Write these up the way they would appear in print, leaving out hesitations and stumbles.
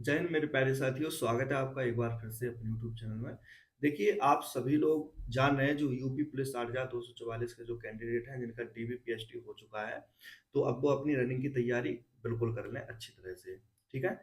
जय हिंद मेरे प्यारे साथियों, स्वागत है आपका एक बार फिर से अपने यूट्यूब चैनल में। देखिए, आप सभी लोग जान रहे हैं जो यूपी पुलिस 8,244 के जो कैंडिडेट हैं जिनका डीबी पीएचडी हो चुका है, तो अब वो अपनी रनिंग की तैयारी बिल्कुल कर लें अच्छी तरह से, ठीक है?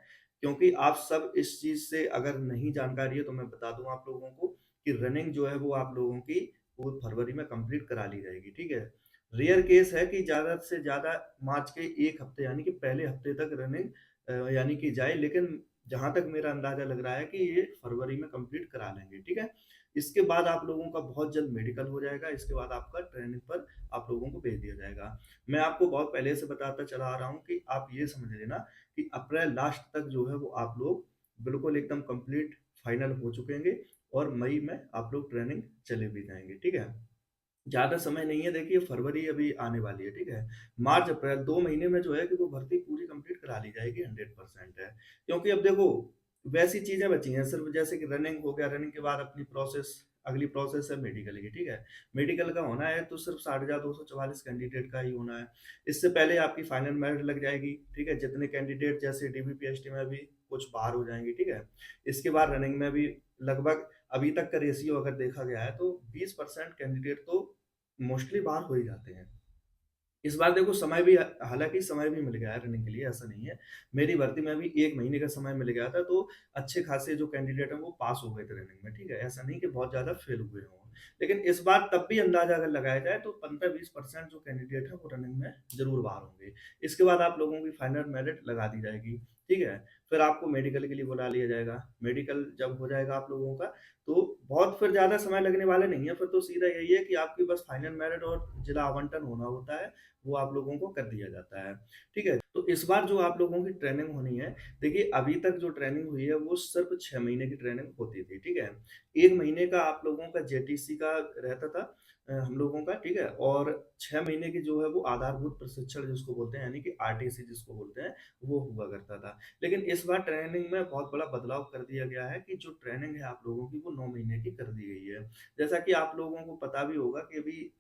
क्योंकि आप सब इस चीज़ से अगर नहीं जानकारी है तो मैं बता दूँ आप लोगों को कि रनिंग जो है वो आप लोगों की वो फरवरी में कंप्लीट करा ली जाएगी, ठीक है? रेयर केस है कि ज़्यादा से ज़्यादा मार्च के 1 हफ्ते यानी कि पहले हफ्ते तक रनिंग यानी कि जाए, लेकिन जहाँ तक मेरा अंदाज़ा लग रहा है कि ये फरवरी में कंप्लीट करा लेंगे, ठीक है? इसके बाद आप लोगों का बहुत जल्द मेडिकल हो जाएगा, इसके बाद आपका ट्रेनिंग पर आप लोगों को भेज दिया जाएगा। मैं आपको बहुत पहले से बताता चला आ रहा हूँ कि आप ये समझ लेना कि अप्रैल लास्ट तक जो है वो आप लोग बिल्कुल एकदम कंप्लीट फाइनल हो चुकेंगे और मई में आप लोग ट्रेनिंग चले भी जाएँगे, ठीक है? ज़्यादा समय नहीं है, देखिए फरवरी अभी आने वाली है, ठीक है? मार्च, अप्रैल 2 महीने में जो है कि वो भर्ती पूरी कंप्लीट करा ली जाएगी 100% है। क्योंकि अब देखो वैसी चीज़ें बची हैं सिर्फ़ जैसे कि रनिंग हो गया, रनिंग के बाद अपनी प्रोसेस अगली प्रोसेस है मेडिकल की, ठीक है? मेडिकल का होना है तो सिर्फ़ 60,244 कैंडिडेट का ही होना है। इससे पहले आपकी फाइनल मेरिट लग जाएगी, ठीक है? जितने कैंडिडेट जैसे डीबी, पीएचडी में भी कुछ बाहर हो जाएँगे, ठीक है? इसके बाद रनिंग में भी लगभग अभी तक का रेशियो अगर देखा गया है तो 20% कैंडिडेट तो मोस्टली बाहर हो ही जाते हैं। इस बार देखो समय भी हालाँकि समय भी मिल गया है रनिंग के लिए, ऐसा नहीं है। मेरी भर्ती में भी 1 महीने का समय मिल गया था, तो अच्छे खासे जो कैंडिडेट हैं वो पास हो गए थे रनिंग में, ठीक है? ऐसा नहीं कि बहुत ज़्यादा फेल हुए हों। लेकिन इस बार तब भी अंदाज़ा अगर लगाया जाए तो 15-20% जो कैंडिडेट हैं वो रनिंग में ज़रूर बाहर होंगे। इसके बाद आप लोगों की फाइनल मेरिट लगा दी जाएगी, ठीक है? फिर आपको मेडिकल के लिए बुला लिया जाएगा। मेडिकल जब हो जाएगा आप लोगों का, तो बहुत फिर ज़्यादा समय लगने वाला नहीं है, फिर तो सीधा यही है कि आपकी बस फाइनल मेरिट और जिला आवंटन होना होता है, वो आप लोगों को कर दिया जाता है, ठीक है? तो इस बार जो आप लोगों की ट्रेनिंग होनी है, देखिए अभी तक जो ट्रेनिंग हुई है वो सिर्फ़ 6 महीने की ट्रेनिंग होती थी, ठीक है? 1 महीने का आप लोगों का जेटीसी का रहता था हम लोगों का, ठीक है? और 6 महीने की जो है वो आधारभूत प्रशिक्षण जिसको बोलते हैं यानी कि आरटीसी जिसको बोलते हैं, वो हुआ करता था। लेकिन इस बार ट्रेनिंग में बहुत बड़ा बदलाव कर दिया गया है कि जो ट्रेनिंग है आप लोगों की वो 9 महीने की कर दी गई है। जैसा कि आप लोगों को पता भी होगा कि अभी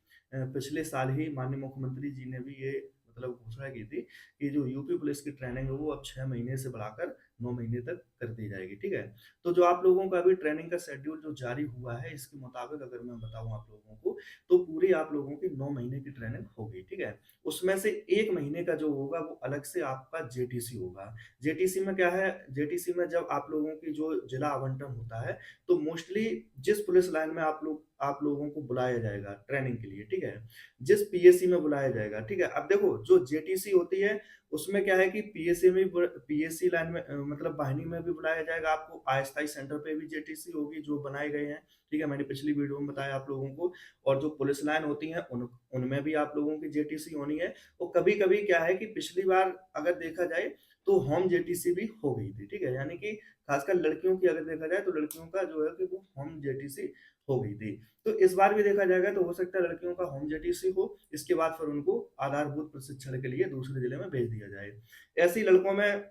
पिछले साल ही माननीय मुख्यमंत्री जी ने भी ये मतलब घोषणा की थी कि जो यूपी पुलिस की ट्रेनिंग है वो अब 6 महीने से बढ़ाकर 9 महीने तक कर दी जाएगी, ठीक है? तो जो आप लोगों का अभी ट्रेनिंग का शेड्यूल जो जारी हुआ है, इसके मुताबिक अगर मैं बताऊँ आप लोगों को, तो पूरी आप लोगों की 9 महीने की ट्रेनिंग होगी, ठीक है? उसमें से 1 महीने का जो होगा वो अलग से आपका जेटीसी होगा। जेटीसी में क्या है, जेटीसी में जब आप लोगों की जो जिला आवंटन होता है, तो मोस्टली जिस पुलिस लाइन में आप लोगों को बुलाया जाएगा ट्रेनिंग के लिए, ठीक है? जिस पीएसी में बुलाया जाएगा, ठीक है? अब देखो जो जेटीसी होती है, उसमें क्या है कि पीएसी में ब पीएसी लाइन में मतलब वाहिनी में भी बुलाया जाएगा आपको, अस्थायी सेंटर पे भी जेटीसी होगी जो बनाए गए हैं, ठीक है? मैंने पिछली वीडियो में बताया आप लोगों को और जो पुलिस लाइन होती हैं उनमें भी आप लोगों की जेटीसी होनी है और कभी-कभी क्या है कि पिछली बार अगर देखा जाए तो होम जेटीसी भी हो गई थी, ठीक है? यानी कि खासकर लड़कियों की अगर देखा जाए तो लड़कियों का जो है कि वो होम जेटीसी हो गई थी। तो इस बार भी देखा जाएगा तो हो सकता है लड़कियों का होम जेटीसी हो, इसके बाद फिर उनको आधारभूत प्रशिक्षण के लिए दूसरे जिले में भेज दिया जाए। ऐसे ही लड़कों में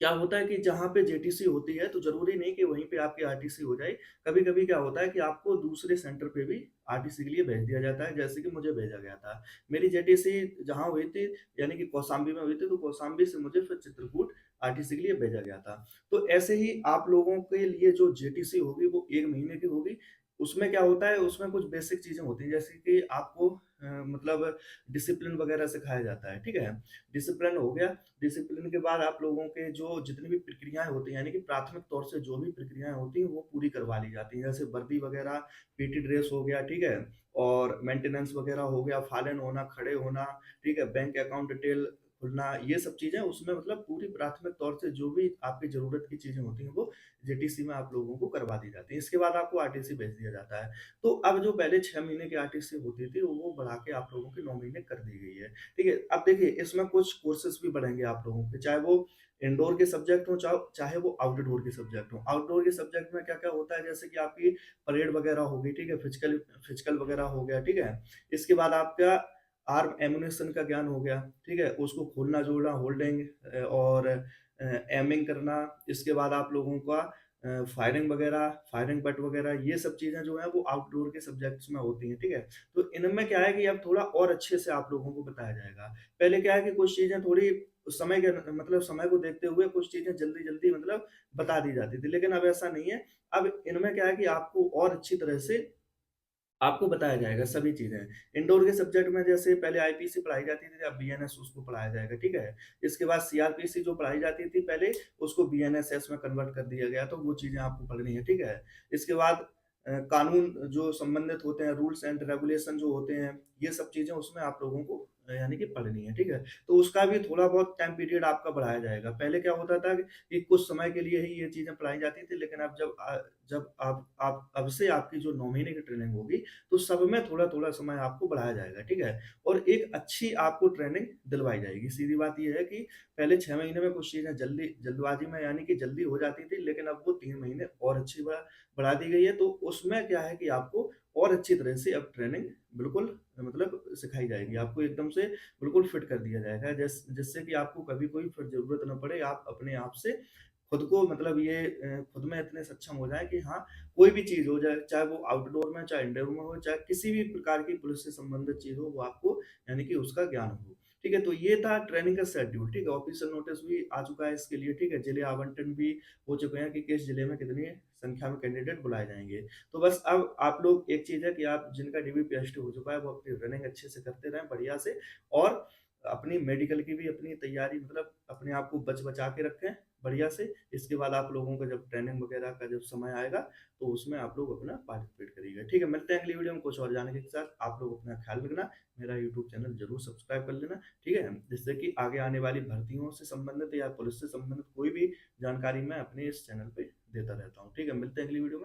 क्या होता है कि जहाँ पे जेटीसी होती है तो ज़रूरी नहीं कि वहीं पे आपकी आरटीसी हो जाए। कभी-कभी क्या होता है कि आपको दूसरे सेंटर पे भी आरटीसी के लिए भेज दिया जाता है, जैसे कि मुझे भेजा गया था। मेरी जेटीसी जहाँ हुई थी यानी कि कौशाम्बी में हुई थी, तो कौशाम्बी से मुझे फिर चित्रकूट आरटीसी के लिए भेजा गया था। तो ऐसे ही आप लोगों के लिए जो जेटीसी होगी वो 1 महीने की होगी। उसमें क्या होता है, उसमें कुछ बेसिक चीज़ें होती हैं जैसे कि आपको मतलब डिसिप्लिन वगैरह सिखाया जाता है, ठीक है? डिसिप्लिन हो गया, डिसिप्लिन के बाद आप लोगों के जो जितनी भी प्रक्रियाएँ होती हैं, यानी कि प्राथमिक तौर से जो भी प्रक्रियाएँ होती हैं, वो पूरी करवा ली जाती हैं। जैसे वर्दी वगैरह, पीटी ड्रेस हो गया, ठीक है? और मेंटेनेंस वगैरह हो गया, फालन होना, खड़े होना, ठीक है? बैंक अकाउंट डिटेल खुलना, ये सब चीज़ें उसमें मतलब पूरी प्राथमिक तौर से जो भी आपकी ज़रूरत की चीज़ें होती हैं, वो जेटीसी में आप लोगों को करवा दी जाती हैं। इसके बाद आपको आरटीसी भेज दिया जाता है। तो अब जो पहले 6 महीने की आरटीसी होती थी, वो बढ़ा के आप लोगों की 9 महीने कर दी गई है। ठीक है? अब देखिए इसमें कुछ कोर्सेज़ भी बढ़ेंगे आप लोगों के, चाहे वो इंडोर के सब्जेक्ट हों, चाहे वो आउटडोर के सब्जेक्ट हों। आउटडोर के सब्जेक्ट में क्या-क्या होता है जैसे कि आपकी परेड वगैरह हो गई, ठीक है? फिजिकल फिजिकल वगैरह हो गया, ठीक है? इसके बाद आपका आर्म एम्यूनेशन का ज्ञान हो गया, ठीक है? उसको खोलना-जोड़ना, होल्डिंग और एमिंग करना, इसके बाद आप लोगों का फायरिंग वगैरह, फायरिंग बट वगैरह ये सब चीज़ें जो हैं वो आउटडोर के सब्जेक्ट्स में होती हैं, ठीक है? तो इनमें क्या है कि अब थोड़ा और अच्छे से आप लोगों को बताया जाएगा। पहले क्या है कि कुछ चीज़ें थोड़ी समय के मतलब समय को देखते हुए कुछ चीज़ें जल्दी-जल्दी मतलब बता दी जाती थी। लेकिन अब ऐसा नहीं है। अब इनमें क्या है कि आपको और अच्छी तरह से आपको बताया जाएगा सभी चीज़ें। इंडोर के सब्जेक्ट में जैसे पहले आईपीसी पढ़ाई जाती थी, अब बीएनएस उसको पढ़ाया जाएगा, ठीक है? इसके बाद सीआरपीसी जो पढ़ाई जाती थी पहले, उसको बीएनएसएस में कन्वर्ट कर दिया गया, तो वो चीज़ें आपको पढ़नी है, ठीक है? इसके बाद कानून जो संबंधित होते हैं, रूल्स एंड रेगुलेशन जो होते हैं, ये सब चीज़ें उसमें आप लोगों को यानी कि पढ़नी है, ठीक है? तो उसका भी थोड़ा बहुत टाइम पीरियड आपका बढ़ाया जाएगा। पहले क्या होता था कि कुछ समय के लिए ही ये चीज़ें पढ़ाई जाती थी, लेकिन अब जब आप अब से आपकी जो 9 महीने की ट्रेनिंग होगी, तो सब में थोड़ा-थोड़ा समय आपको बढ़ाया जाएगा, ठीक है? और एक अच्छी आपको ट्रेनिंग दिलवाई जाएगी। सीधी बात ये है कि पहले 6 महीने में कुछ चीज़ें जल्दबाज़ी में यानी कि जल्दी हो जाती थी, लेकिन अब वो 3 महीने और अच्छी बढ़ा दी गई है। तो उसमें क्या है कि आपको और अच्छी तरह से अब ट्रेनिंग बिल्कुल मतलब सिखाई जाएगी। आपको एकदम से बिल्कुल फिट कर दिया जाएगा जिससे कि आपको कभी कोई फिर ज़रूरत ना पड़े। आप अपने आप से खुद को मतलब ये खुद में इतने सक्षम हो जाएँ कि हाँ, कोई भी चीज़ हो जाए, चाहे वो आउटडोर में, चाहे इंडोर में हो, चाहे किसी भी प्रकार की पुलिस से संबंधित चीज़ हो, वो आपको यानी कि उसका ज्ञान हो। ठीक है? तो ये था ट्रेनिंग का शेड्यूल, ठीक है? ऑफ़िशियल नोटिस भी आ चुका है इसके लिए, ठीक है? जिले आवंटन भी हो चुके हैं कि किस जिले में कितनी संख्या में कैंडिडेट बुलाए जाएँगे। तो बस अब आप लोग एक चीज़ है कि आप जिनका डीबीपीएसटी हो चुका है, वो अपनी रनिंग अच्छे से करते रहें बढ़िया से और अपनी मेडिकल की भी अपनी तैयारी मतलब अपने आप को बचा के रखें बढ़िया से। इसके बाद आप लोगों का जब ट्रेनिंग वगैरह का जब समय आएगा, तो उसमें आप लोग अपना पार्टिसिपेट करिएगा। ठीक है? मिलते हैं अगली वीडियो में कुछ और जानकारी के साथ। आप लोग अपना ख़्याल रखना। मेरा यूट्यूब चैनल ज़रूर सब्सक्राइब कर लेना, ठीक है? जिससे कि आगे आने वाली भर्तियों से संबंधित या पुलिस से संबंधित कोई भी जानकारी मैं अपने इस चैनल पे देता रहता हूँ। ठीक है? मिलते हैं अगली वीडियो में।